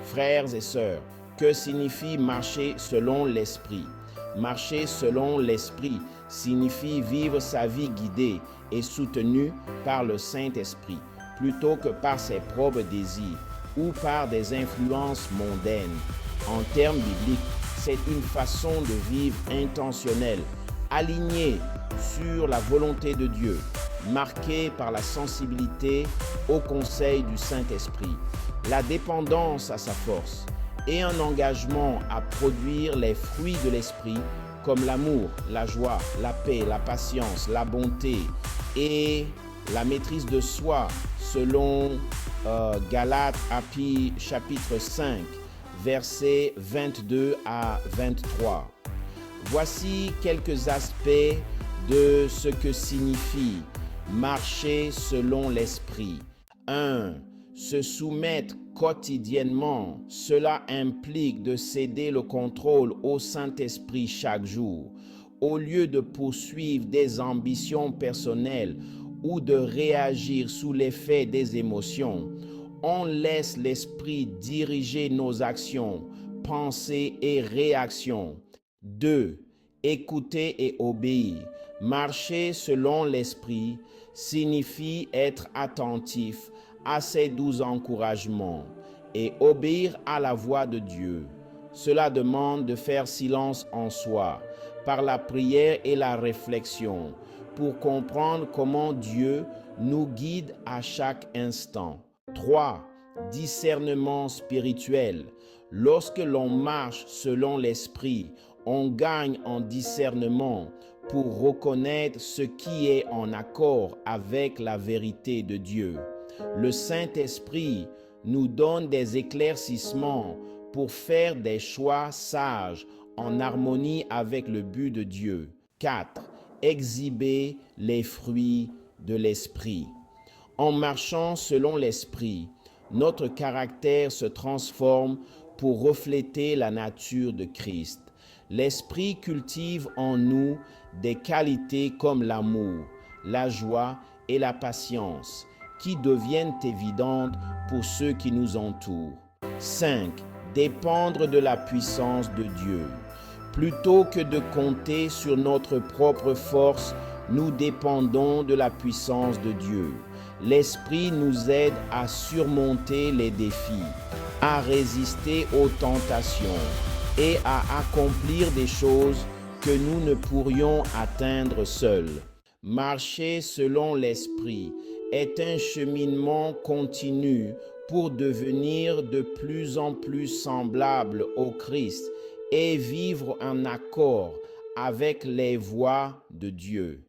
Frères et sœurs, que signifie marcher selon l'Esprit? Marcher selon l'Esprit signifie vivre sa vie guidée et soutenue par le Saint-Esprit, plutôt que par ses propres désirs ou par des influences mondaines. En termes bibliques, c'est une façon de vivre intentionnelle, alignée sur la volonté de Dieu, marquée par la sensibilité au conseil du Saint-Esprit, la dépendance à sa force et un engagement à produire les fruits de l'Esprit comme l'amour, la joie, la paix, la patience, la bonté et la maîtrise de soi selon Galates chapitre 5, versets 22 à 23. Voici quelques aspects de ce que signifie marcher selon l'Esprit. 1. Se soumettre quotidiennement. Cela implique de céder le contrôle au Saint-Esprit chaque jour. Au lieu de poursuivre des ambitions personnelles ou de réagir sous l'effet des émotions, on laisse l'Esprit diriger nos actions, pensées et réactions. 2. Écouter et obéir. Marcher selon l'Esprit signifie être attentif à ses doux encouragements et obéir à la voix de Dieu. Cela demande de faire silence en soi, par la prière et la réflexion, pour comprendre comment Dieu nous guide à chaque instant. 3. Discernement spirituel. Lorsque l'on marche selon l'Esprit, on gagne en discernement pour reconnaître ce qui est en accord avec la vérité de Dieu. Le Saint-Esprit nous donne des éclaircissements pour faire des choix sages en harmonie avec le but de Dieu. 4. Exhiber les fruits de l'Esprit. En marchant selon l'Esprit, notre caractère se transforme pour refléter la nature de Christ. L'Esprit cultive en nous des qualités comme l'amour, la joie et la patience, qui deviennent évidentes pour ceux qui nous entourent. 5. Dépendre de la puissance de Dieu. Plutôt que de compter sur notre propre force, nous dépendons de la puissance de Dieu. L'Esprit nous aide à surmonter les défis, à résister aux tentations et à accomplir des choses que nous ne pourrions atteindre seuls. Marcher selon l'Esprit est un cheminement continu pour devenir de plus en plus semblable au Christ et vivre en accord avec les voies de Dieu.